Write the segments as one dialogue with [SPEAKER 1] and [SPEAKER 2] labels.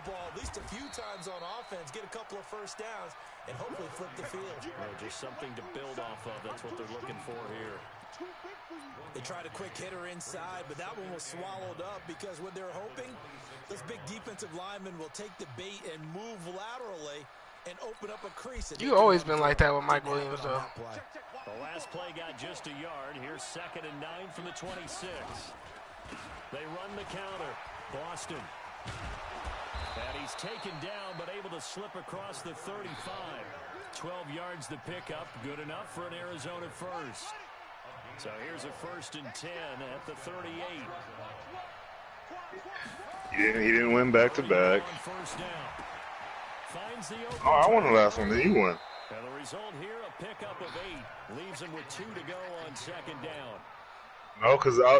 [SPEAKER 1] ball at least a few times on offense, get a couple of first downs, and hopefully flip the field.
[SPEAKER 2] Just something to build off of. That's what they're looking for here.
[SPEAKER 1] They tried a quick hitter inside, but that one was swallowed up because what they're hoping, this big defensive lineman will take the bait and move laterally and open up a crease.
[SPEAKER 3] You always been like that with Mike Williams, though.
[SPEAKER 2] The last play got just a yard. Here's 2nd and 9 from the 26. They run the counter. Boston. And he's taken down, but able to slip across the 35. 12 yards to pick up. Good enough for an Arizona first. So here's a 1st and 10 at the 38.
[SPEAKER 4] He didn't win back-to-back. Oh, I won the last one. Then you won.
[SPEAKER 2] And the result here, a pickup of 8. Leaves him with 2 to go on 2nd down.
[SPEAKER 4] No, because I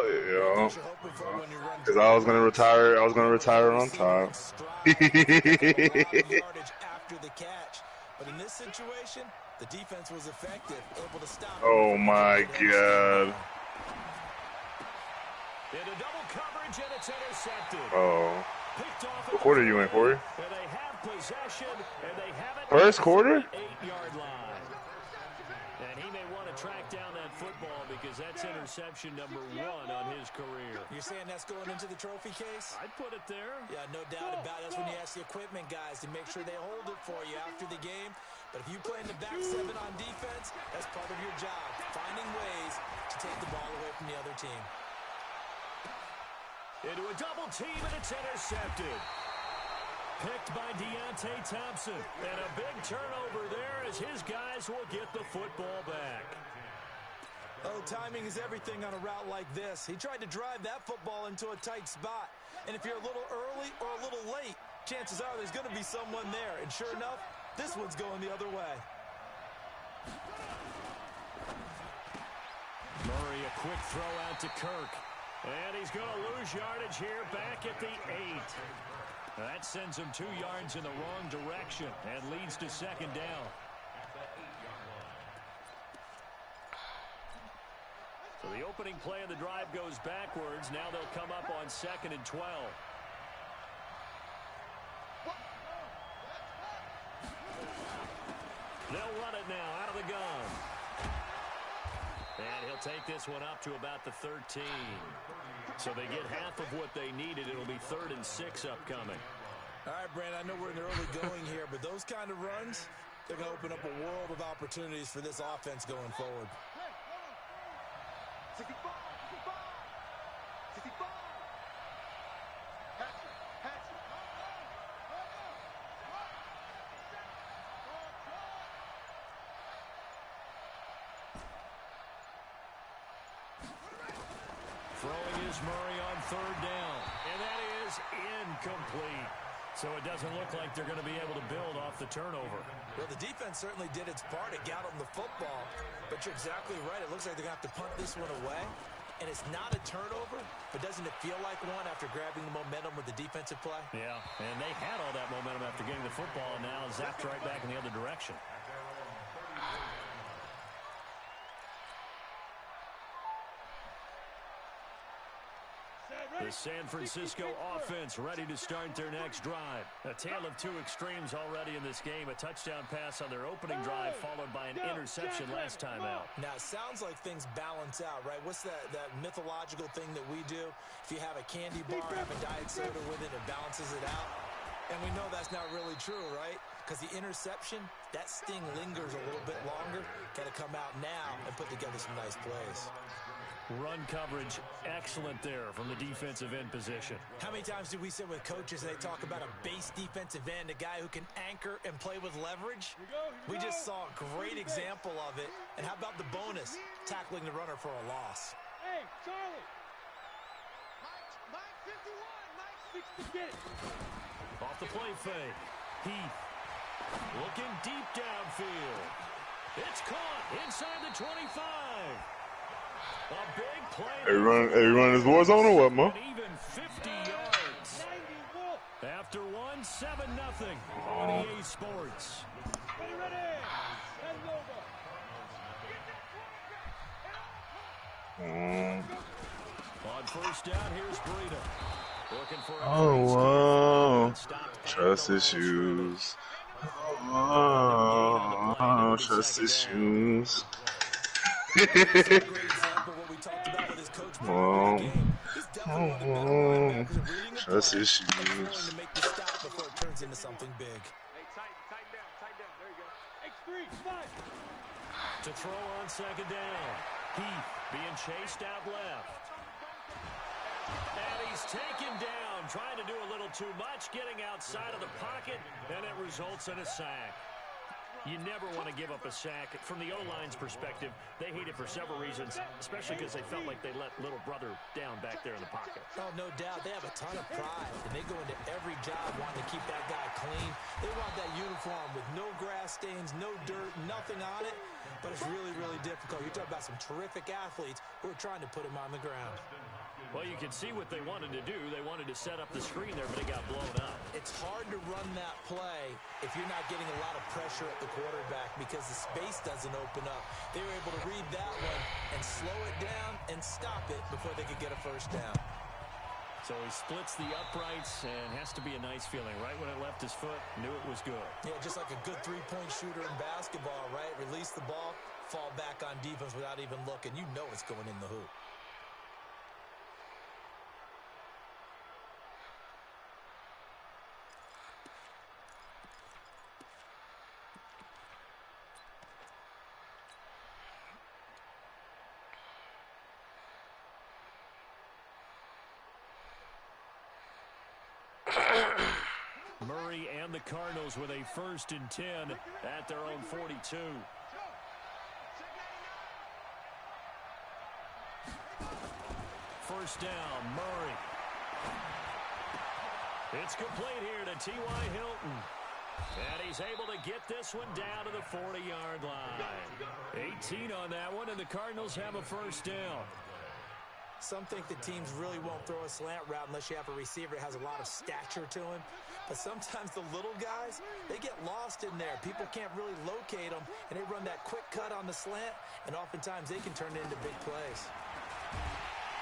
[SPEAKER 4] was gonna retire. I was gonna retire on time.
[SPEAKER 1] After the catch, but in this situation, the defense was effective, able to stop.
[SPEAKER 4] Oh my God!
[SPEAKER 2] Into double coverage and it's intercepted.
[SPEAKER 4] Oh, what quarter are you in, Corey?
[SPEAKER 2] They have possession and they have it.
[SPEAKER 4] First quarter?
[SPEAKER 2] 8-yard line. And he may want to track down that football because that's interception number 1 on his career.
[SPEAKER 1] You're saying that's going into the trophy case?
[SPEAKER 2] I'd put it there.
[SPEAKER 1] Yeah, no doubt about it. That's when you ask the equipment guys to make sure they hold it for you after the game. But if you play in the back 7 on defense, that's part of your job, finding ways to take the ball away from the other team.
[SPEAKER 2] Into a double team, and it's intercepted. Picked by Deontay Thompson. And a big turnover there as his guys will get the football back.
[SPEAKER 1] Oh, timing is everything on a route like this. He tried to drive that football into a tight spot. And if you're a little early or a little late, chances are there's going to be someone there. And sure enough, this one's going the other way.
[SPEAKER 2] Murray, a quick throw out to Kirk. And he's going to lose yardage here back at the 8. That sends him 2 yards in the wrong direction and leads to 2nd down. So the opening play of the drive goes backwards. Now they'll come up on 2nd and 12. They'll run it now out of the gun. And he'll take this one up to about the 13. So they get half of what they needed. It'll be 3rd and 6 upcoming.
[SPEAKER 1] All right, Brandon, I know we're in the early going here, but those kind of runs, they're going to open up a world of opportunities for this offense going forward.
[SPEAKER 2] Throwing is Murray on 3rd down. And that is incomplete. So it doesn't look like they're going to be able to build off the turnover.
[SPEAKER 1] Well, the defense certainly did its part. It got them the football. But you're exactly right. It looks like they're going to have to punt this one away. And it's not a turnover, but doesn't it feel like one after grabbing the momentum with the defensive play?
[SPEAKER 2] Yeah, and they had all that momentum after getting the football, and now zapped right back in the other direction. The San Francisco offense ready to start their next drive. A tale of 2 extremes already in this game. A touchdown pass on their opening drive followed by an interception last time out.
[SPEAKER 1] Now, it sounds like things balance out, right? What's that mythological thing that we do? If you have a candy bar, have a diet soda with it, it balances it out. And we know that's not really true, right? Because the interception, that sting lingers a little bit longer. Got to come out now and put together some nice plays.
[SPEAKER 2] Run coverage, excellent there from the defensive end position.
[SPEAKER 1] How many times do we sit with coaches and they talk about a base defensive end, a guy who can anchor and play with leverage? We just saw a great example of it. And how about the bonus, tackling the runner for a loss?
[SPEAKER 5] Hey, Charlie. Mike 51, Mike 60.
[SPEAKER 2] Off the play fake. Heath looking deep downfield. It's caught inside the 25. A big play.
[SPEAKER 4] Everyone is war zone or what, Mo?
[SPEAKER 2] Even 50 yards. After 7-0 on EA Sports. On 1st down, here's Breida. Looking for
[SPEAKER 4] Oh, trust issues. Oh, trust issues. Oh, trust issues.
[SPEAKER 1] To make the stop before it turns into something big.
[SPEAKER 5] Hey, tighten down. There you go. X3, slide.
[SPEAKER 2] To throw on second down. Heath being chased out left. And he's taken down, trying to do a little too much, getting outside of the pocket, and it results in a sack. You never want to give up a sack. From the O-line's perspective, they hate it for several reasons, especially because they felt like they let little brother down back there in the pocket.
[SPEAKER 1] Oh, no doubt. They have a ton of pride, and they go into every job wanting to keep that guy clean. They want that uniform with no grass stains, no dirt, nothing on it, but it's really, really difficult. You're talking about some terrific athletes who are trying to put him on the ground.
[SPEAKER 2] Well, you can see what they wanted to do. They wanted to set up the screen there, but it got blown up.
[SPEAKER 1] It's hard to run that play if you're not getting a lot of pressure at the quarterback because the space doesn't open up. They were able to read that one and slow it down and stop it before they could get a first down.
[SPEAKER 2] So he splits the uprights and has to be a nice feeling. Right when it left his foot, knew it was good.
[SPEAKER 1] Yeah, just like a good three-point shooter in basketball, right? Release the ball, fall back on defense without even looking. You know it's going in the hoop.
[SPEAKER 2] Murray and the Cardinals with a 1st and 10 at their own 42. First down, Murray. It's complete here to T.Y. Hilton. And he's able to get this one down to the 40-yard line. 18 on that one, and the Cardinals have a first down.
[SPEAKER 1] Some think the teams really won't throw a slant route unless you have a receiver that has a lot of stature to him. But sometimes the little guys, they get lost in there. People can't really locate them, and they run that quick cut on the slant, and oftentimes they can turn it into big plays.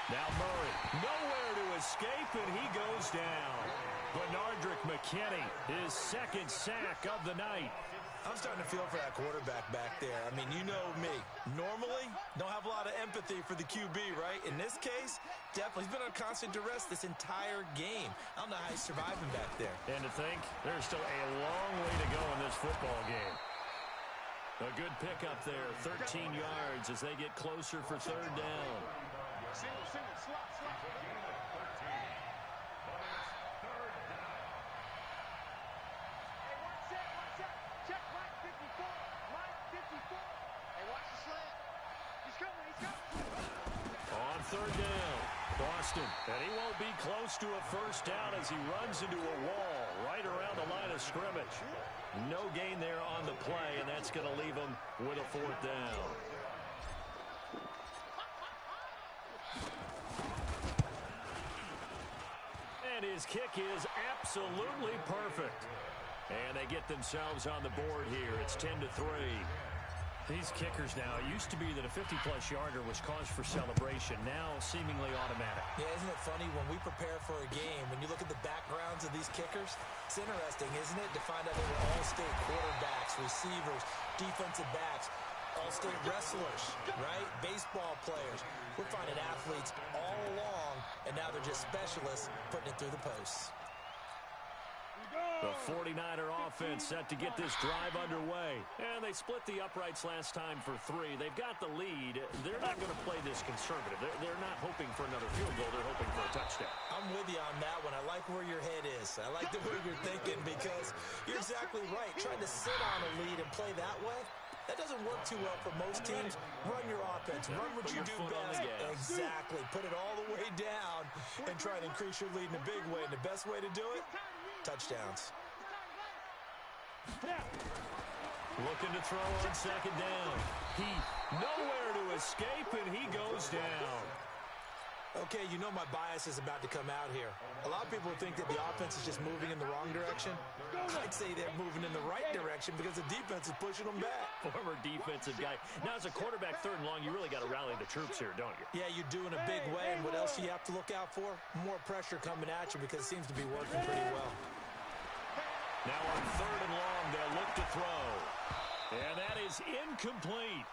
[SPEAKER 2] Now Murray, nowhere to escape, and he goes down. Bernardrick McKinney, his 2nd sack of the night.
[SPEAKER 1] I'm starting to feel for that quarterback back there. I mean, you know me. Normally, don't have a lot of empathy for the QB, right? In this case, definitely. He's been under constant duress this entire game. I don't know how he's surviving back there.
[SPEAKER 2] And to think, there's still a long way to go in this football game. A good pickup there, 13 yards as they get closer for 3rd down.
[SPEAKER 5] Single, slot. Check line 54. Line 54. Hey, watch the slant. He's coming.
[SPEAKER 2] On 3rd down, Boston. And he won't be close to a first down as he runs into a wall right around the line of scrimmage. No gain there on the play, and that's going to leave him with a 4th down. And his kick is absolutely perfect. And they get themselves on the board here. It's 10-3. These kickers now, it used to be that a 50-plus yarder was cause for celebration. Now seemingly automatic.
[SPEAKER 1] Yeah, isn't it funny when we prepare for a game, when you look at the backgrounds of these kickers, it's interesting, isn't it, to find out they were all-state quarterbacks, receivers, defensive backs, all-state wrestlers, right? Baseball players. We're finding athletes all along, and now they're just specialists putting it through the posts.
[SPEAKER 2] The 49er offense set to get this drive underway. And they split the uprights last time for 3. They've got the lead. They're not going to play this conservative. They're not hoping for another field goal. They're hoping for a touchdown.
[SPEAKER 1] I'm with you on that one. I like where your head is. I like the way you're thinking because you're exactly right. Trying to sit on a lead and play that way, that doesn't work too well for most teams. Run your offense. Run what you do best. Exactly. Put it all the way down and try to increase your lead in a big way. And the best way to do it, touchdowns.
[SPEAKER 2] Looking to throw on second down. Heath nowhere to escape, and he goes down.
[SPEAKER 1] Okay, you know my bias is about to come out here. A lot of people think that the offense is just moving in the wrong direction. I'd say they're moving in the right direction because the defense is pushing them back.
[SPEAKER 2] Former defensive guy. Now, as a quarterback, 3rd and long, you really got to rally the troops here, don't you?
[SPEAKER 1] Yeah, you do in a big way. And what else do you have to look out for? More pressure coming at you because it seems to be working pretty well.
[SPEAKER 2] Now on 3rd and long, they'll look to throw. And that is incomplete.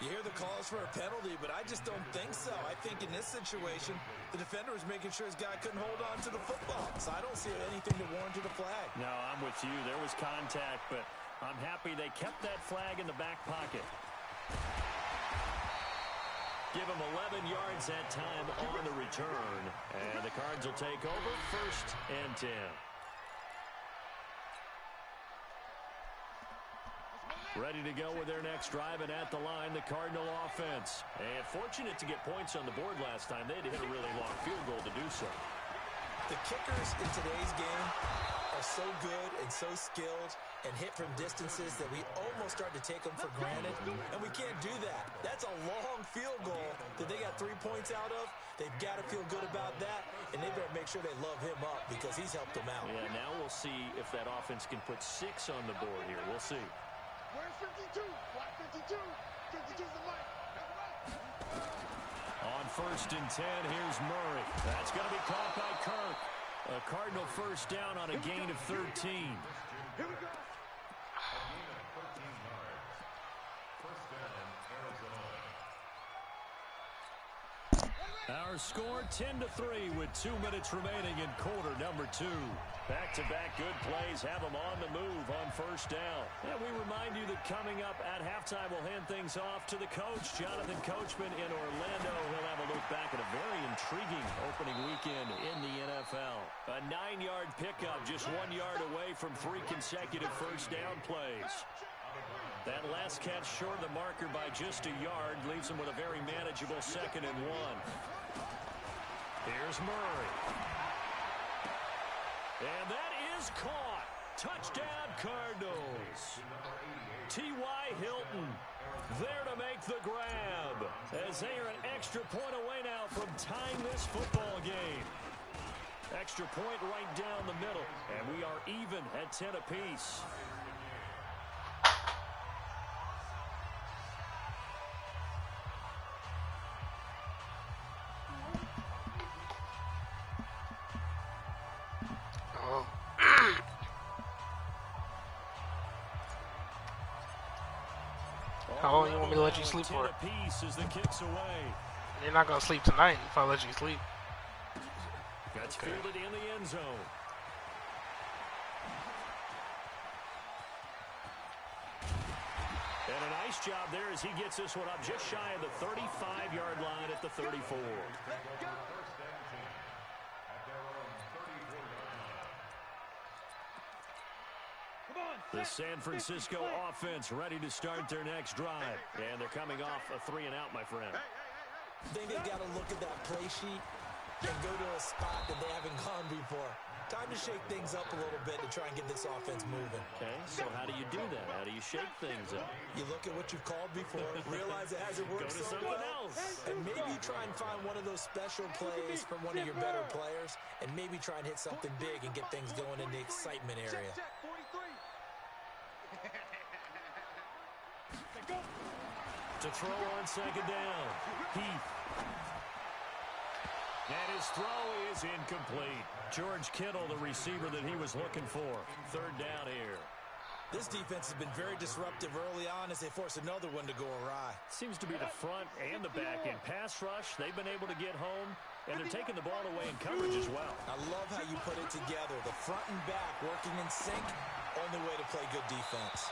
[SPEAKER 1] You hear the calls for a penalty, but I just don't think so. I think in this situation, the defender was making sure his guy couldn't hold on to the football. So I don't see anything that warranted a flag.
[SPEAKER 2] No, I'm with you. There was contact, but I'm happy they kept that flag in the back pocket. Give him 11 yards that time on the return. And the Cards will take over 1st and 10. Ready to go with their next drive, and at the line, the Cardinal offense. And fortunate to get points on the board last time. They had to hit a really long field goal to do so.
[SPEAKER 1] The kickers in today's game are so good and so skilled and hit from distances that we almost start to take them for granted, and we can't do that. That's a long field goal that they got 3 points out of. They've got to feel good about that, and they better make sure they love him up because he's helped them out.
[SPEAKER 2] Yeah, now we'll see if that offense can put 6 on the board here. We'll see.
[SPEAKER 5] Where's 52? Why 52? 52's the light.
[SPEAKER 2] On 1st and 10, here's Murray. That's going to be caught by Kirk. A Cardinal 1st down on a gain of 13.
[SPEAKER 5] Here we go.
[SPEAKER 2] Our score 10-3 with 2 minutes remaining in quarter number 2. Back-to-back good plays have them on the move on 1st down. And we remind you that coming up at halftime, we'll hand things off to the coach, Jonathan Coachman in Orlando. He'll have a look back at a very intriguing opening weekend in the NFL. A 9-yard pickup just 1 yard away from 3 consecutive 1st down plays. That last catch short of the marker by just a yard leaves him with a very manageable 2nd and 1. Here's Murray. And that is caught. Touchdown, Cardinals. T.Y. Hilton there to make the grab as they are an extra point away now from tying this football game. Extra point right down the middle, and we are even at 10 apiece.
[SPEAKER 3] How long you want me to let you sleep for? You're not gonna sleep tonight if I let you sleep.
[SPEAKER 2] That's fielded in the end zone. And a nice job there as he gets this one up just shy of the 35-yard line at the 34. The San Francisco offense ready to start their next drive. And thee coming off a 3-and-out, my friend.
[SPEAKER 1] I think they've got to look at that play sheet and go to a spot that they haven't gone before. Time to shake things up a little bit to try and get this offense moving.
[SPEAKER 2] Okay, so how do you do that? How do you shake things up?
[SPEAKER 1] You look at what you've called before, realize it hasn't worked so well, and maybe try and find one of those special plays from one of your better players, and maybe try and hit something big and get things going in the excitement area.
[SPEAKER 5] Check, 43.
[SPEAKER 2] To throw on 2nd down, Heath. And his throw is incomplete. George Kittle, the receiver that he was looking for. 3rd down here.
[SPEAKER 1] This defense has been very disruptive early on as they force another one to go awry.
[SPEAKER 2] Seems to be the front and the back end. Pass rush, they've been able to get home, and they're taking the ball away in coverage as well.
[SPEAKER 1] I love how you put it together. The front and back working in sync. Only way to play good defense.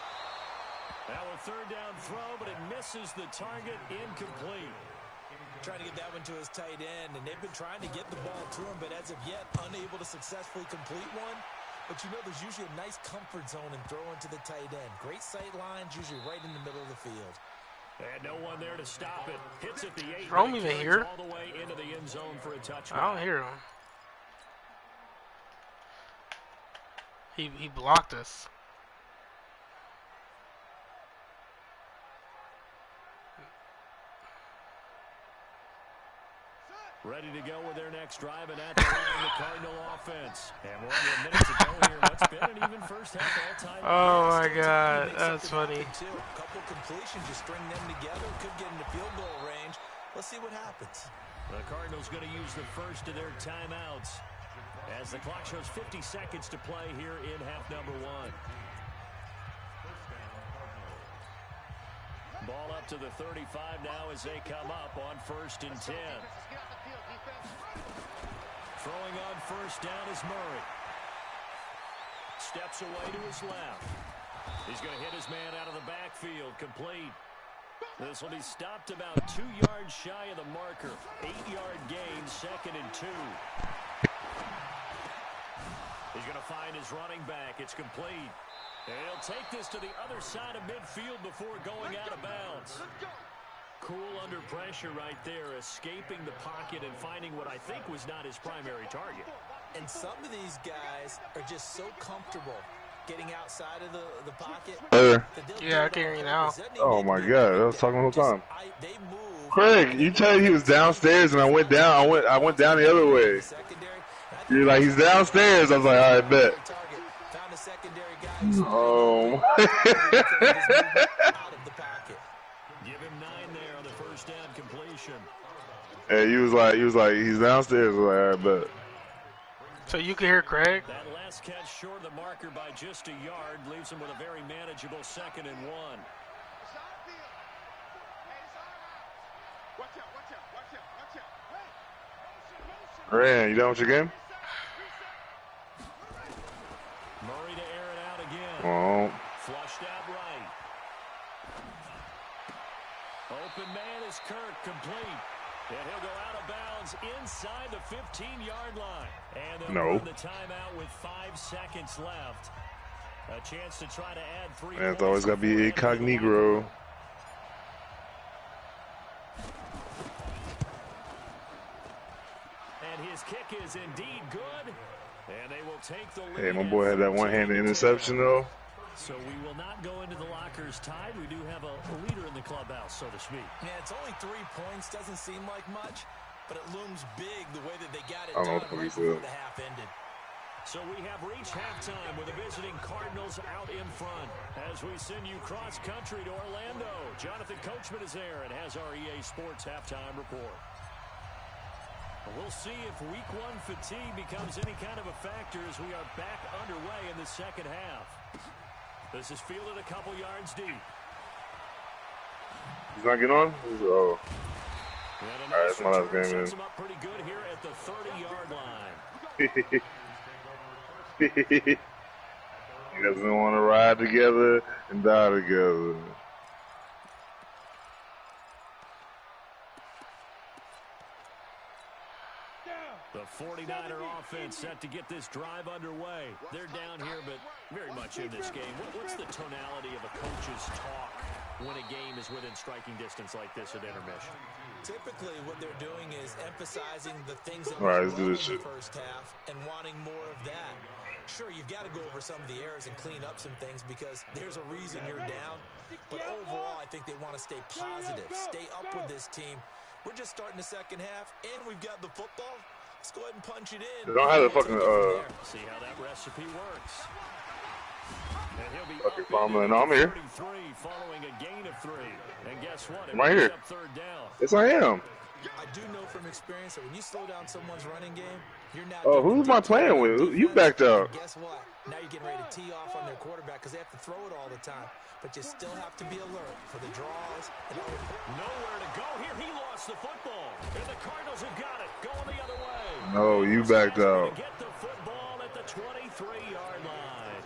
[SPEAKER 2] Now a 3rd down throw, but it misses the target. Incomplete.
[SPEAKER 1] Trying to get that one to his tight end, and they've been trying to get the ball to him, but as of yet, unable to successfully complete one. But you know there's usually a nice comfort zone in throwing to the tight end. Great sight lines, usually right in the middle of the field.
[SPEAKER 2] And no one there to stop it. Hits at the 8.
[SPEAKER 3] Jerome even here?
[SPEAKER 2] All the way into the end zone for a touchdown.
[SPEAKER 3] I don't hear him. He blocked us.
[SPEAKER 2] Ready to go with their next drive, and at the line, the Cardinal offense. And we're under a minute to go here. What's been an even first half all-time?
[SPEAKER 3] Oh my God, that's funny.
[SPEAKER 1] A couple completions, just string them together, could get into field goal range. Let's see what happens.
[SPEAKER 2] The Cardinals going to use the first of their timeouts as the clock shows 50 seconds to play here in half number 1. Ball up to the 35 now as they come up on 1st and 10. Throwing on first down is Murray. Steps away to his left. He's going to hit his man out of the backfield. Complete. This will be stopped about 2 yards shy of the marker. 8-yard gain, 2nd and 2. He's going to find his running back. It's complete. And he'll take this to the other side of midfield before going out of bounds. Cool under pressure right there, escaping the pocket and finding what I think was not his primary target.
[SPEAKER 1] And some of these guys are just so comfortable getting outside of the pocket.
[SPEAKER 3] Yeah, I can hear you now.
[SPEAKER 4] Oh my God, I was talking the whole time. Craig, you tell me he was downstairs and I went down. I went down the other way. You're like, he's downstairs. I was like, all right, bet. Oh.
[SPEAKER 2] Give him 9 there on the first down completion.
[SPEAKER 4] Hey, he was like, he's downstairs. I was like, all right, bet.
[SPEAKER 3] So you can hear Craig?
[SPEAKER 2] That last catch short of the marker by just a yard leaves him with a very manageable 2nd and 1.
[SPEAKER 4] Rand, you done with your game?
[SPEAKER 2] Murray to air it out again.
[SPEAKER 4] Oh.
[SPEAKER 2] Flushed out right. Open man is Kirk, complete. And he'll go out of bounds inside the 15-yard line. And they'll run the timeout with 5 seconds left. A chance to try to add 3
[SPEAKER 4] Man, it's always got to be incognito.
[SPEAKER 2] And his kick is indeed good. And they will take the lead.
[SPEAKER 4] Hey, my boy had that one-handed interception, though.
[SPEAKER 2] So we will not go into the lockers tied. We do have a leader in the clubhouse, so to speak.
[SPEAKER 1] Yeah, it's only 3 points. Doesn't seem like much, but it looms big the way that they got it
[SPEAKER 4] I
[SPEAKER 1] done
[SPEAKER 4] don't know
[SPEAKER 1] right before the half ended.
[SPEAKER 2] So we have reached halftime with the visiting Cardinals out in front. As we send you cross-country to Orlando, Jonathan Coachman is there and has our EA Sports halftime report. We'll see if Week 1 fatigue becomes any kind of a factor as we are back underway in the second half. This is fielded a couple yards deep.
[SPEAKER 4] He's not getting on? Oh.
[SPEAKER 2] And
[SPEAKER 4] Alright, that's my last game, man.
[SPEAKER 2] Sets him up pretty good here at the 30-yard line.
[SPEAKER 4] He doesn't want to ride together and die together.
[SPEAKER 2] The 49er offense set to get this drive underway. They're down here, but very much in this game. What's the tonality of a coach's talk when a game is within striking distance like this at intermission?
[SPEAKER 1] Typically, what they're doing is emphasizing the things that
[SPEAKER 4] All right,
[SPEAKER 1] went
[SPEAKER 4] let's do
[SPEAKER 1] well in
[SPEAKER 4] this
[SPEAKER 1] the first half and wanting more of that. Sure, you've got to go over some of the errors and clean up some things because there's a reason you're down. But overall, I think they want to stay positive, stay up with this team. We're just starting the second half, and we've got the football. Let's go ahead and punch it in.
[SPEAKER 4] They don't have the fucking,
[SPEAKER 2] See how that recipe works.
[SPEAKER 4] fucking fumbling. No, I'm here.
[SPEAKER 2] Following a gain of 3. And guess what?
[SPEAKER 4] I'm right here.
[SPEAKER 2] Up 3rd down.
[SPEAKER 4] Yes, I am.
[SPEAKER 1] I do know from experience that when you slow down someone's running game, you're not.
[SPEAKER 4] Oh, who am I playing with? You backed out.
[SPEAKER 1] Guess what? Now you're getting ready to tee off on their quarterback because they have to throw it all the time. But you still have to be alert for the draws. And
[SPEAKER 2] nowhere to go here. He lost the football. And the Cardinals have got it. Going the other way.
[SPEAKER 4] No, you backed out.
[SPEAKER 2] Get the football at the 23-yard line.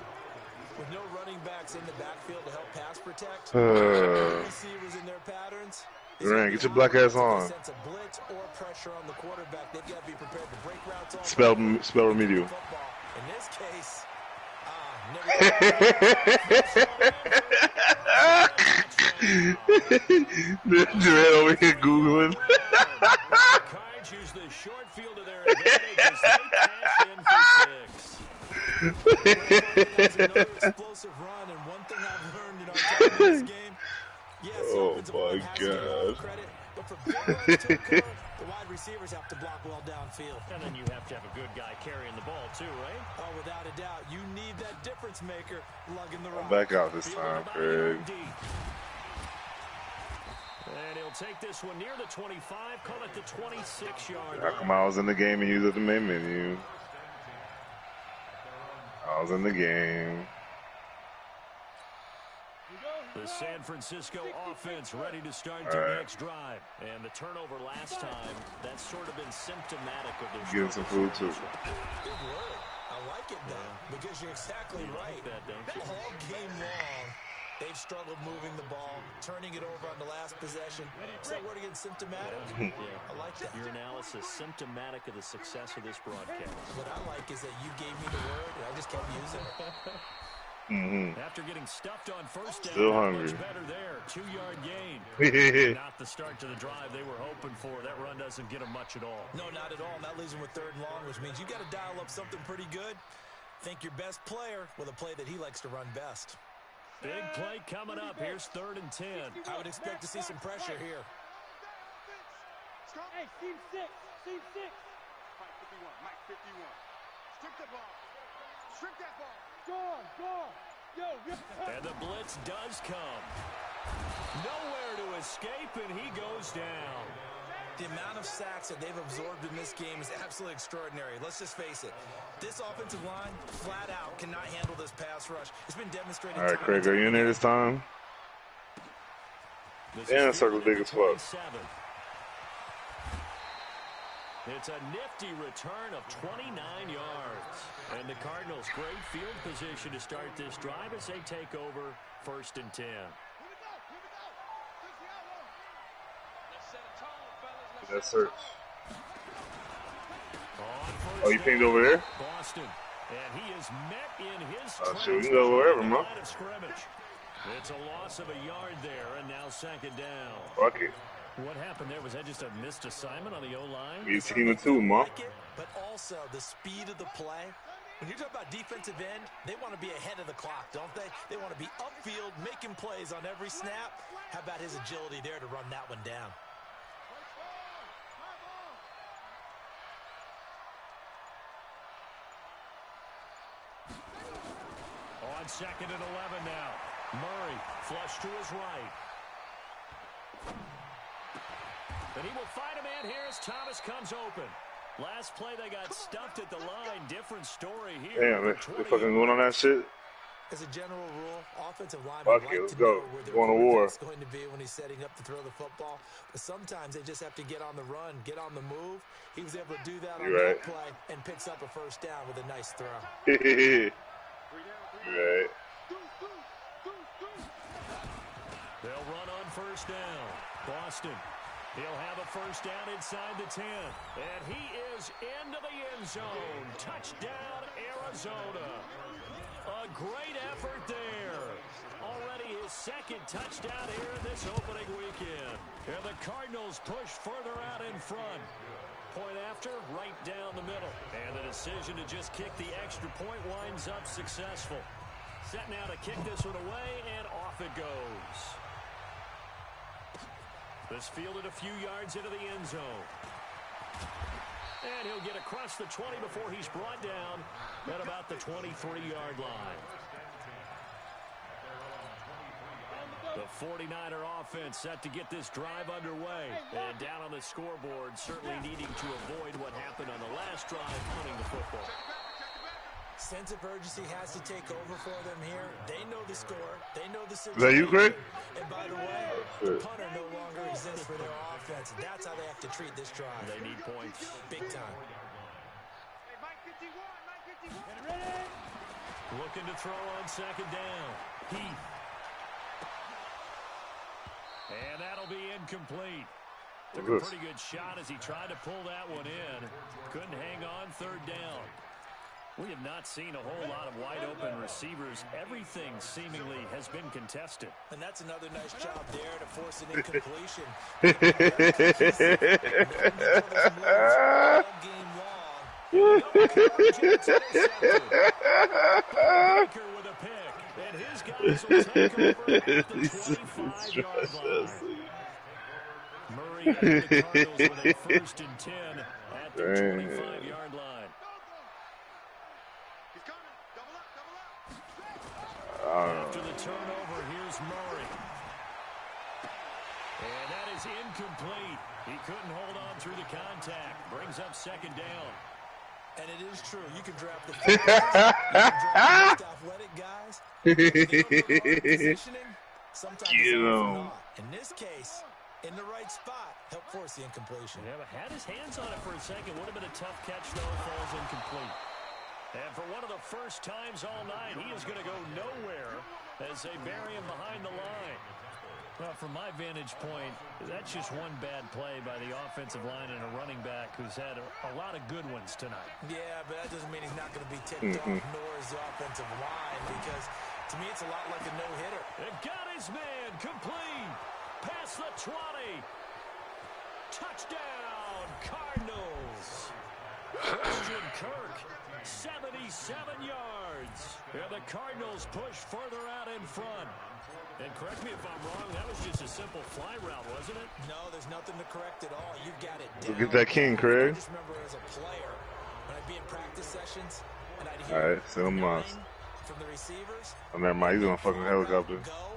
[SPEAKER 1] With no running backs in the backfield to help pass protect, receivers in their patterns.
[SPEAKER 4] Rand, get your black ass on.
[SPEAKER 1] Sense of blitz or pressure on the quarterback. They've got to be prepared to break routes off.
[SPEAKER 4] Spell remedial.
[SPEAKER 1] In this case,
[SPEAKER 4] Dread over here Googling.
[SPEAKER 2] Cards use the short field to their advantage as they cash in for 6.
[SPEAKER 1] another explosive run, and one thing I've learned in our time in this game, yes,
[SPEAKER 4] Oh my God.
[SPEAKER 1] credit, but for big runs to occur, the wide receivers have to block well downfield.
[SPEAKER 2] And then you have to have a good guy carrying the ball too, right?
[SPEAKER 1] Oh, without a doubt. You need that difference maker lugging the rock.
[SPEAKER 4] Back out this time, Craig.
[SPEAKER 2] And he'll take this one near the 25, call it the 26-yard line.
[SPEAKER 4] How come I was in the game and you was at the main menu? I was in the game.
[SPEAKER 2] The San Francisco offense ready to start their next drive. And the turnover last time, that's sort of been symptomatic of their
[SPEAKER 4] Getting some food, too.
[SPEAKER 1] Good word. I like it, though, because you're exactly right. All game long, they've struggled moving the ball, turning it over on the last possession. So word again, symptomatic?
[SPEAKER 2] Yeah.
[SPEAKER 1] I like that.
[SPEAKER 2] Your analysis, symptomatic of the success of this broadcast.
[SPEAKER 1] What I like is that you gave me the word, and I just kept using it.
[SPEAKER 2] After getting stuffed on first down,
[SPEAKER 4] still hungry.
[SPEAKER 2] much better there. 2-yard gain. Not the start to the drive they were hoping for. That run doesn't get them much at all.
[SPEAKER 1] No, not at all. And that leaves them with 3rd and long, which means you got to dial up something pretty good. Think your best player with a play that he likes to run best.
[SPEAKER 2] Big play coming up. Here's 3rd and 10.
[SPEAKER 1] I would expect to see some pressure here.
[SPEAKER 5] Hey, team 6. Team 6. Mike 51. Mike 51. Strip the ball. Strip that ball. Go on. Yo.
[SPEAKER 2] And the blitz does come. Nowhere to escape, and he goes down.
[SPEAKER 1] The amount of sacks that they've absorbed in this game is absolutely extraordinary. Let's just face it. This offensive line, flat out, cannot handle this pass rush. It's been demonstrated.
[SPEAKER 4] All right, Craig, are you in there this time? Yeah, that circle's big as fuck.
[SPEAKER 2] It's a nifty return of 29 yards. And the Cardinals, great field position to start this drive as they take over 1st and 10.
[SPEAKER 4] That search. Oh, you pinged over there?
[SPEAKER 2] Boston. And he is met in his
[SPEAKER 4] Shit, we can go wherever, man.
[SPEAKER 2] It's a loss of a yard there, and now 2nd down.
[SPEAKER 4] Fuck it.
[SPEAKER 2] What happened there? Was that just a missed assignment on the O-line?
[SPEAKER 4] We team of 2, man.
[SPEAKER 1] But also the speed of the play. When you talk about defensive end, they want to be ahead of the clock, don't they? They want to be upfield, making plays on every snap. How about his agility there to run that one down?
[SPEAKER 2] On 2nd and 11 now. Murray flush to his right. And he will find a man here as Thomas comes open. Last play they got stuffed at the line. Different story here.
[SPEAKER 4] Damn, they fucking going on that shit.
[SPEAKER 1] As a general rule, offensive linemen
[SPEAKER 4] Fuck
[SPEAKER 1] like
[SPEAKER 4] it, let's
[SPEAKER 1] to
[SPEAKER 4] go.
[SPEAKER 1] know where their
[SPEAKER 4] Going to war.
[SPEAKER 1] quarterback's going to be when he's setting up to throw the football. But sometimes they just have to get on the run, get on the move. He was able to do that on that play and picks up a 1st down with a nice throw.
[SPEAKER 4] Right.
[SPEAKER 2] They'll run on 1st down. Boston. He'll have a 1st down inside the 10. And he is into the end zone. Touchdown, Arizona. A great effort there. Already his 2nd touchdown here in this opening weekend. And the Cardinals push further out in front. Point after, right down the middle. And the decision to just kick the extra point winds up successful. Set now to kick this one away, and off it goes. This fielded a few yards into the end zone. And he'll get across the 20 before he's brought down at about the 23-yard line. The 49er offense set to get this drive underway. And down on the scoreboard, certainly needing to avoid what happened on the last drive, punting the football.
[SPEAKER 1] Sense of urgency has to take over for them here. They know the score. They know the situation.
[SPEAKER 4] Is that you, Craig?
[SPEAKER 1] And by the way, the punter no longer exists for their offense. That's how they have to treat this drive.
[SPEAKER 2] They need points.
[SPEAKER 1] Big time.
[SPEAKER 5] Hey, Mike 51. Mike 51. Get ready.
[SPEAKER 2] Looking to throw on 2nd down. Heath. And that'll be incomplete. Took a pretty good shot as he tried to pull that one in. Couldn't hang on 3rd down. We have not seen a whole lot of wide-open receivers. Everything seemingly has been contested.
[SPEAKER 1] And that's another nice job there to force an incompletion. All game long.
[SPEAKER 2] Baker with a pick. And his guys will take over at the 25-yard line. Murray 3 and the Cardinals with a 1st and 10 at their 25-yard line. After the turnover, here's Murray. And that is incomplete. He couldn't hold on through the contact. Brings up 2nd down.
[SPEAKER 1] And it is true. You can draft the fastest, you can draft the most athletic guys. Positioning, sometimes it's not. In this case, in the right spot, help force the incompletion.
[SPEAKER 2] Yeah, but had his hands on it for a second. Would have been a tough catch, though. Falls incomplete. And for one of the first times all night, he is going to go nowhere as they bury him behind the line. Well, from my vantage point, that's just one bad play by the offensive line and a running back who's had a lot of good ones tonight.
[SPEAKER 1] Yeah, but that doesn't mean he's not going to be ticked off, nor is the offensive line, because to me it's a lot like a no-hitter.
[SPEAKER 2] It got his man complete. Past the 20. Touchdown, Cardinals. Christian Kirk, 77 yards. And the Cardinals push further out in front. And correct me if I'm wrong, that was just a simple fly route, wasn't it?
[SPEAKER 1] No, there's nothing to correct at all. You've got it down.
[SPEAKER 4] Look at that king, Craig.
[SPEAKER 1] I just remember as a player, when I'd be in practice sessions, and I'd hear
[SPEAKER 4] all right, send him on.
[SPEAKER 1] From the receivers.
[SPEAKER 4] Oh, never mind, he's on a fucking helicopter.
[SPEAKER 1] Go.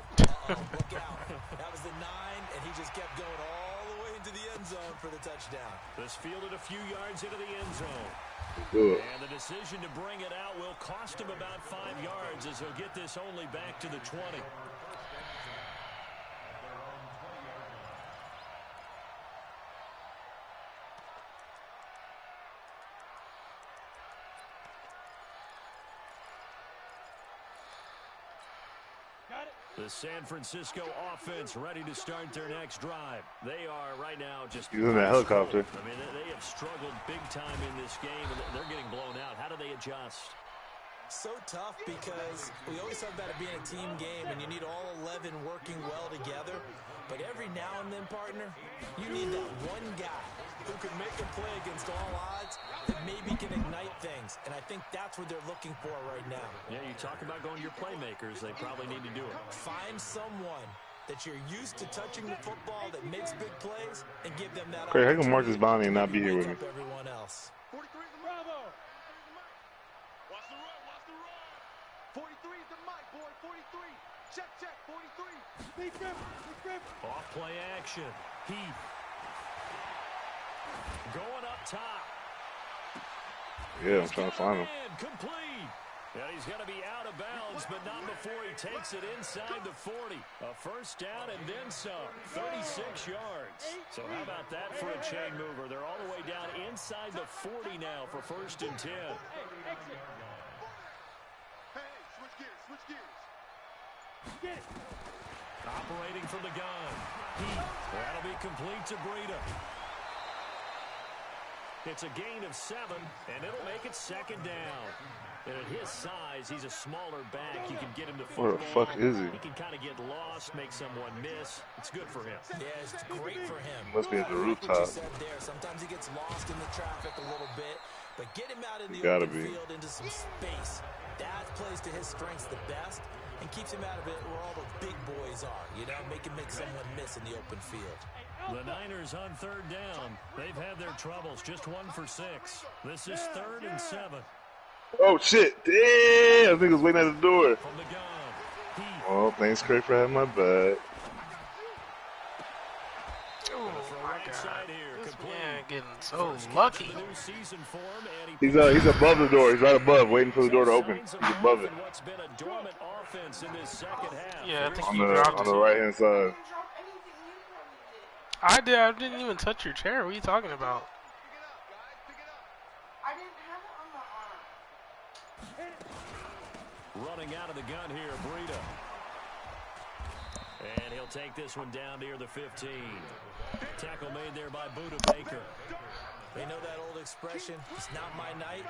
[SPEAKER 1] Look out. That was the 9, and he just kept going all the way into the end zone for the touchdown.
[SPEAKER 2] This fielded a few yards into the end zone. And the decision to bring it out will cost him about 5 yards as he'll get this only back to the 20. The San Francisco offense ready to start their next drive. They are right now just...
[SPEAKER 4] He's in that helicopter.
[SPEAKER 2] I mean, they have struggled big time in this game, and they're getting blown out. How do they adjust?
[SPEAKER 1] So tough because we always talk about it being a team game, and you need all 11 working well together. But every now and then, partner, you need that one guy who can make a play against all odds that maybe can ignite things. And I think that's what they're looking for right now.
[SPEAKER 2] Yeah, you talk about going to your playmakers. They probably need to do it.
[SPEAKER 1] Find someone that you're used to touching the football that makes big plays and give them that
[SPEAKER 4] Craig, how can Marcus Bonnie and not be here with me?
[SPEAKER 1] Everyone else.
[SPEAKER 5] 43 is the Bravo. Watch the run, watch the run. 43 is the mic, boy. 43. Check, 43. Big grip, big grip.
[SPEAKER 2] Off play action. Heath. Going up top.
[SPEAKER 4] Yeah, I'm trying to find him.
[SPEAKER 2] Complete. And he's going to be out of bounds, but not before he takes it inside the 40. A first down and then some. 36 yards. So how about that for a chain mover? They're all the way down inside the 40 now for 1st and 10.
[SPEAKER 5] Hey, switch gears, switch gears.
[SPEAKER 2] Get it. Operating from the gun. That'll be complete to Breida. It's a gain of 7, and it'll make it 2nd down. And at his size, he's a smaller back. You can get him to football.
[SPEAKER 4] Where the fuck is he?
[SPEAKER 2] He can kind of get lost, make someone miss. It's good for him.
[SPEAKER 1] Yeah, it's great for him.
[SPEAKER 4] Must be at the rooftop.
[SPEAKER 1] Sometimes he gets lost in the traffic a little bit, but get him out in the
[SPEAKER 4] open
[SPEAKER 1] field into some space. That plays to his strengths the best and keeps him out of it where all the big boys are. You know, make him make someone miss in the open field.
[SPEAKER 2] The Niners on 3rd down. They've had their troubles. Just 1 for 6. This is 3rd and 7.
[SPEAKER 4] Oh, shit. Damn. I think I was waiting at the door.
[SPEAKER 2] From the gun.
[SPEAKER 4] Oh, thanks, Craig, for having my back.
[SPEAKER 3] Oh, my God. This man getting so lucky.
[SPEAKER 4] He's above the door. He's right above, waiting for the door to open. He's above it.
[SPEAKER 3] Yeah, I think
[SPEAKER 4] on the right-hand side.
[SPEAKER 3] I didn't even touch your chair. What are you talking about?
[SPEAKER 6] I didn't have it on my arm.
[SPEAKER 2] Running out of the gun here, Breida. And he'll take this one down near the 15. Tackle made there by Buda Baker.
[SPEAKER 1] They know that old expression, it's not my night.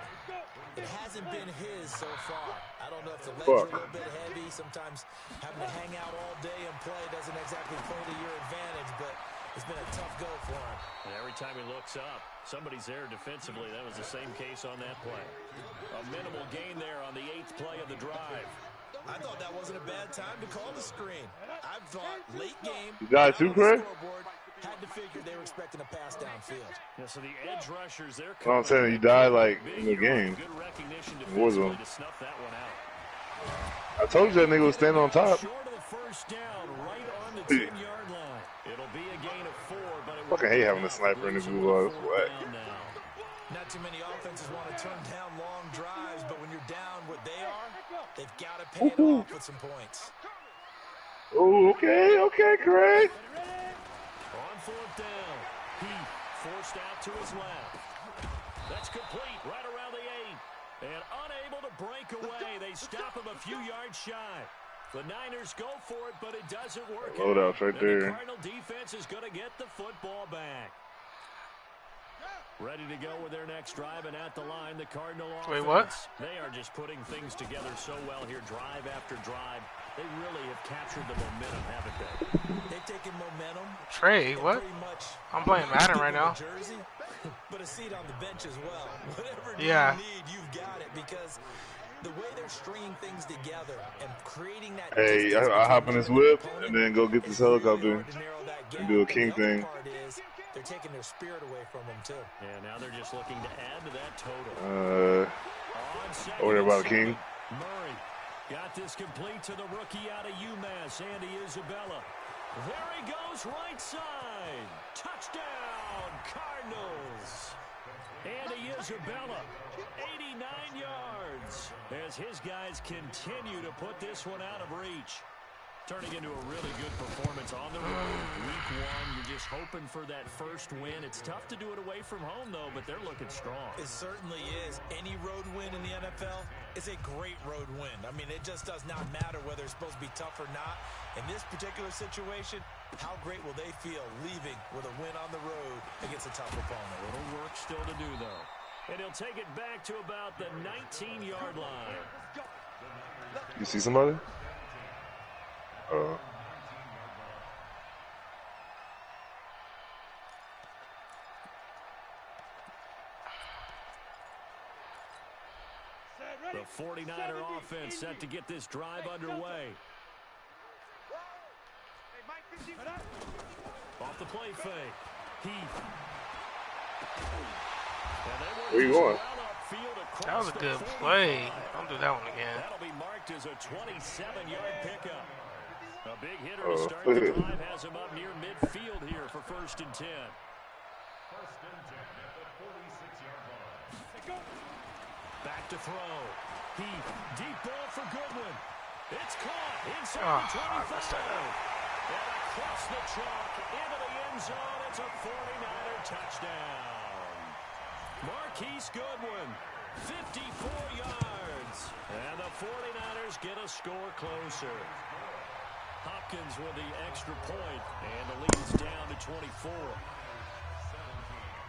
[SPEAKER 1] It hasn't been his so far. I don't know if the legs are a little bit heavy. Sometimes having to hang out all day and play doesn't exactly play to your advantage, but it's been a tough go for him.
[SPEAKER 2] And every time he looks up, somebody's there defensively. That was the same case on that play. A minimal gain there on the 8th play of the drive.
[SPEAKER 1] I thought that wasn't a bad time to call the screen. I've thought late game.
[SPEAKER 4] You got it too, Craig?
[SPEAKER 1] Had to figure they were expecting a pass downfield.
[SPEAKER 2] Yeah, so the edge rushers, they're
[SPEAKER 4] I'm saying he died like in the game.
[SPEAKER 2] Good recognition
[SPEAKER 4] Wasn't.
[SPEAKER 2] to snuff that one out.
[SPEAKER 4] I told you that nigga was standing on top.
[SPEAKER 2] Short of the first down, right on the 10-yard line. It'll be a gain of 4, but it
[SPEAKER 4] fucking hate having a sniper in the blue ball. That's whack.
[SPEAKER 1] Not too many offenses want to turn down long drives, but when you're down what they are, they've got to pay it off with some points.
[SPEAKER 4] Oh, okay, Craig.
[SPEAKER 2] On 4th down, Heath forced out to his left. That's complete, right around the 8. And unable to break away. They stop him a few yards shy. The Niners go for it, but it doesn't work.
[SPEAKER 4] Loadouts right there.
[SPEAKER 2] The Cardinal defense is going to get the football back. Ready to go with their next drive, and at the line, the Cardinal offense.
[SPEAKER 3] Wait, what?
[SPEAKER 2] They are just putting things together so well here, drive after drive. They really have captured the momentum, haven't they?
[SPEAKER 1] They've taken momentum.
[SPEAKER 3] Trey, what? I'm playing Madden right now.
[SPEAKER 1] Jersey, but a seat on the bench as well. Whatever
[SPEAKER 3] you
[SPEAKER 1] need, you've got it, because the way they're stringing things together and creating that.
[SPEAKER 4] Hey, I hop in this whip and then go get this helicopter and do a king thing.
[SPEAKER 1] They're taking their spirit away from them, too.
[SPEAKER 2] Yeah, now they're just looking to add to that total.
[SPEAKER 4] Over there about a king.
[SPEAKER 2] Murray got this complete to the rookie out of UMass, Andy Isabella. There he goes, right side. Touchdown, Cardinals. Andy Isabella, 89 yards, as his guys continue to put this one out of reach. Turning into a really good performance on the road. Week 1, you're just hoping for that first win. It's tough to do it away from home, though, but they're looking strong.
[SPEAKER 1] It certainly is. Any road win in the NFL is a great road win. I mean, it just does not matter whether it's supposed to be tough or not. In this particular situation, how great will they feel leaving with a win on the road against a tough opponent?
[SPEAKER 2] A little work still to do, though. And he'll take it back to about the 19-yard line.
[SPEAKER 4] You see somebody?
[SPEAKER 2] The 49er offense set to get this drive underway. Off the play fake. Heath.
[SPEAKER 4] Where you going?
[SPEAKER 3] That was a good play. Don't do that one again.
[SPEAKER 2] That'll be marked as a 27-yard pickup. A big hitter to start the drive has him up near midfield here for 1st and 10. Back to throw. Heath, deep ball for Goodwin. It's caught inside the 25. And across the chalk into the end zone. It's a 49er touchdown. Marquise Goodwin, 54 yards. And the 49ers get a score closer. Hopkins with the extra point, and the lead's down to 24.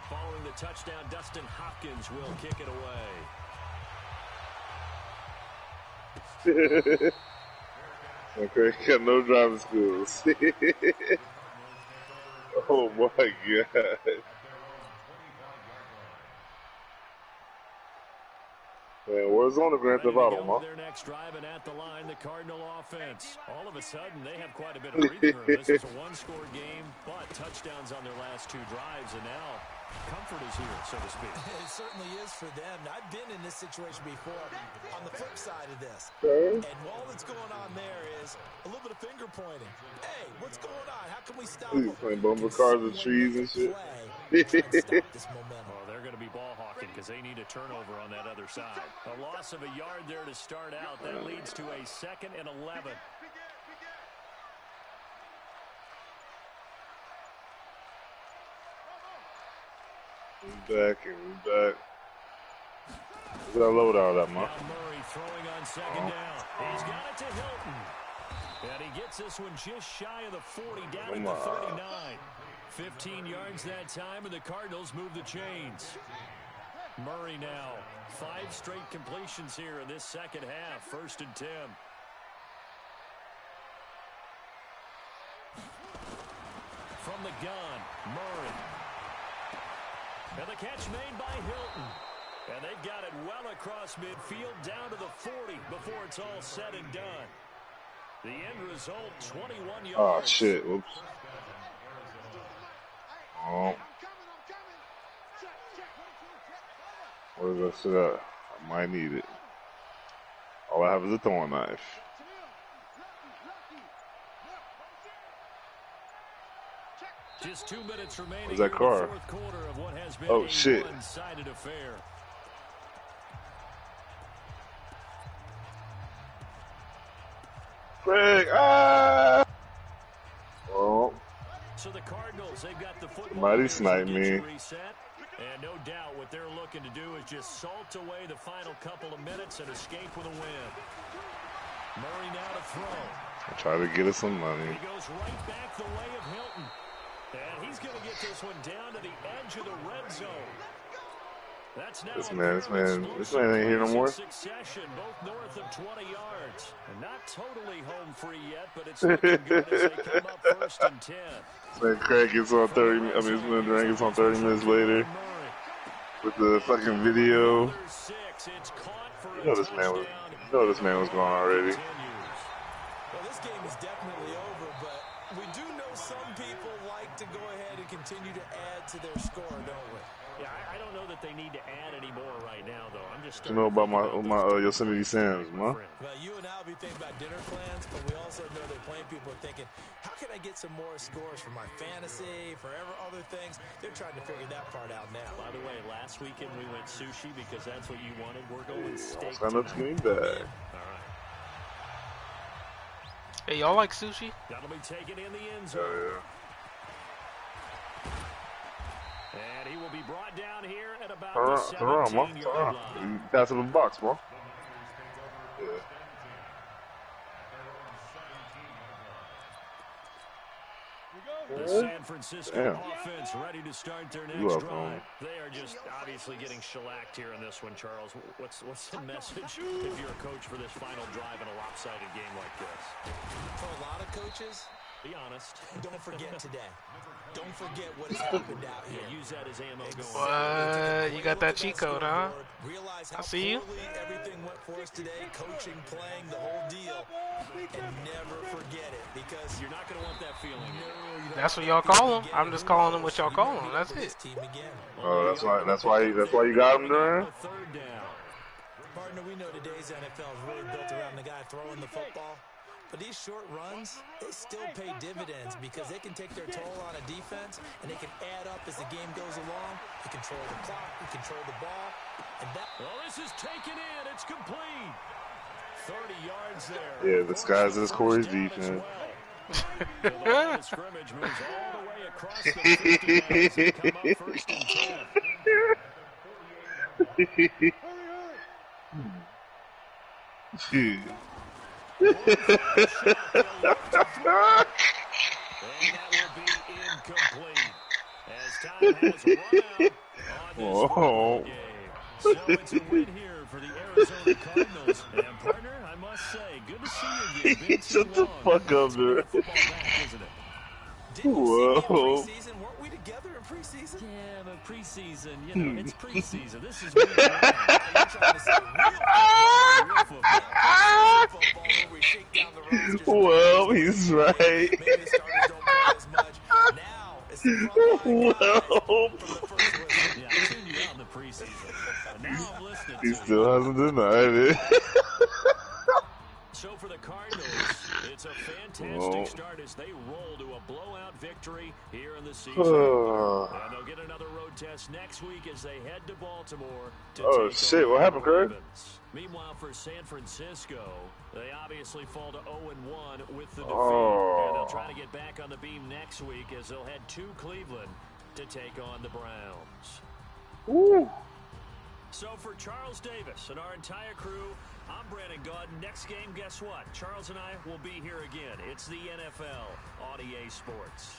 [SPEAKER 2] Following the touchdown, Dustin Hopkins will kick it away.
[SPEAKER 4] Okay, got no driving schools. Oh my God. Man, where's on the Grand Theft Auto, man?
[SPEAKER 2] Their next drive, and at the line, the Cardinal offense. All of a sudden, they have quite a bit of breathing room. This is a one-score game, but touchdowns on their last 2 drives, and now comfort is here, so to speak.
[SPEAKER 1] It certainly is for them. I've been in this situation before on the flip side of this.
[SPEAKER 4] Okay.
[SPEAKER 1] And all that's going on there is a little bit of finger pointing. Hey, what's going on? How can we stop
[SPEAKER 4] He's playing bumper cars with trees and shit.
[SPEAKER 1] Stop this momentum.
[SPEAKER 2] Well, they're going to be ball hawking because they need a turnover on that other side. A loss of a yard there to start out. That leads to a 2nd and 11.
[SPEAKER 4] We're back. Look at that loadout, that man.
[SPEAKER 2] Now Murray throwing on 2nd down. He's got it to Hilton. And he gets this one just shy of the 40, down at the 39. 15 yards that time, and the Cardinals move the chains. Murray now, 5 straight completions here in this second half. 1st and 10. From the gun, Murray. And the catch made by Hilton. And they've got it well across midfield, down to the 40 before it's all said and done. The end result, 21 yards.
[SPEAKER 4] Oh, shit. Whoops. Oh. Where's that shit at? I might need it. All I have is a throwing knife.
[SPEAKER 2] Just 2 minutes remaining.
[SPEAKER 4] Where's that car?
[SPEAKER 2] In the fourth quarter of what has been
[SPEAKER 4] Oh,
[SPEAKER 2] a
[SPEAKER 4] shit.
[SPEAKER 2] one-sided affair.
[SPEAKER 4] Craig, ah! Oh.
[SPEAKER 2] So the Cardinals, they've got the football.
[SPEAKER 4] Somebody sniped me.
[SPEAKER 2] Reset. And no doubt what they're looking to do is just salt away the final couple of minutes and escape with a win. Murray now to throw.
[SPEAKER 4] Try to get us some money.
[SPEAKER 2] He goes right back the way of Hilton. And he's going to get this one down to the edge of the red zone. That's now
[SPEAKER 4] This man ain't here no more.
[SPEAKER 2] Succession, both north of 20 yards. And not totally home free yet, but it's looking good as they come up 1st and 10.
[SPEAKER 4] Man, Craig gets on 30. I mean, this man Durant gets on 30 minutes later with the fucking video. You know this man was. You know this man was gone already.
[SPEAKER 1] Well, this game is definitely over, but we do know some people like to go ahead and continue to add to their score, don't we?
[SPEAKER 2] Yeah, I don't know that they need to add any more right now, though. I'm just.
[SPEAKER 4] You know about my Yosemite Sam's, man.
[SPEAKER 1] Well, you and I will be thinking about dinner plans, but we also know that plenty of people are thinking, how can I get some more scores for my fantasy, for other things? They're trying to figure that part out now.
[SPEAKER 2] By the way, last weekend we went sushi because that's what you wanted. We're going steak.
[SPEAKER 4] Sign up to me back.
[SPEAKER 2] All right.
[SPEAKER 3] Hey, y'all like sushi?
[SPEAKER 2] That'll be taken in the end zone.
[SPEAKER 4] Yeah.
[SPEAKER 2] And he will be brought down here at about
[SPEAKER 4] Turn around, man. Turn around. You pass him the box, bro. Yeah.
[SPEAKER 2] The San Francisco offense ready to start their next drive. They are just obviously getting shellacked here in this one, Charles. What's the message if you're a coach for this final drive in a lopsided game like this?
[SPEAKER 1] For a lot of coaches,
[SPEAKER 2] be honest.
[SPEAKER 1] Don't forget today. Don't forget what has happened out here.
[SPEAKER 2] Yeah, use that as ammo going.
[SPEAKER 3] What? You got that cheat code, huh? I see you.
[SPEAKER 1] Everything went for us today, coaching, playing, the whole deal. And never forget it, because
[SPEAKER 2] you're not going to want that feeling.
[SPEAKER 1] No,
[SPEAKER 3] that's what y'all call them. I'm just calling them what y'all call them. That's it.
[SPEAKER 4] Oh, that's why you got him there.
[SPEAKER 1] Partner, we know today's NFL is really built around the guy throwing the football. But these short runs, they still pay dividends because they can take their toll on a defense and they can add up as the game goes along. You control the clock, you control the ball. And that.
[SPEAKER 2] Well, this is taken in. It's complete. 30 yards there.
[SPEAKER 4] Yeah, the skies is Corey's defense.
[SPEAKER 2] The line of scrimmage moves all the way across the 50 yards and come up 1st and 10.
[SPEAKER 4] Shoot.
[SPEAKER 2] And that will be incomplete as time has run out on this game. So it's a win here for the Arizona Cardinals. And partner, I must say, good to see you again.
[SPEAKER 4] Shut the fuck up, dude.
[SPEAKER 1] Whoa. Weren't we together in preseason?
[SPEAKER 2] Yeah, but preseason, you know, it's preseason. This is week 1. You're trying to say real football where we shake down the rosters.
[SPEAKER 4] Well, he's right.
[SPEAKER 1] Maybe the starters don't play as much. Now it's the front line
[SPEAKER 4] Well.
[SPEAKER 1] from the first listen.
[SPEAKER 2] Yeah, I tuned you out in the preseason. And now I'm listening
[SPEAKER 4] He
[SPEAKER 2] to
[SPEAKER 4] still hasn't denied it.
[SPEAKER 2] So for the Cardinals, it's a fantastic start as they roll to a blowout victory here in the season. And they'll get another road test next week as they head to Baltimore to
[SPEAKER 4] Oh,
[SPEAKER 2] take
[SPEAKER 4] shit.
[SPEAKER 2] on
[SPEAKER 4] What happened,
[SPEAKER 2] the
[SPEAKER 4] Craig?
[SPEAKER 2] Ravens. Meanwhile, for San Francisco, they obviously fall to 0-1 with the defeat.
[SPEAKER 4] Oh.
[SPEAKER 2] And they'll try to get back on the beam next week as they'll head to Cleveland to take on the Browns.
[SPEAKER 4] Woo.
[SPEAKER 2] So for Charles Davis and our entire crew, I'm Brandon Gaudin. Next game, guess what? Charles and I will be here again. It's the NFL on EA Sports.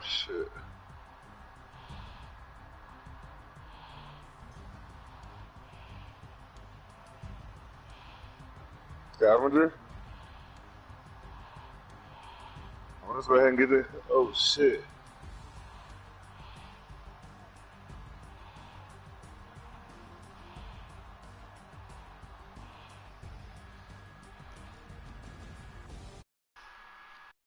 [SPEAKER 4] Shit. scavenger. Let's go ahead and get it. Oh shit.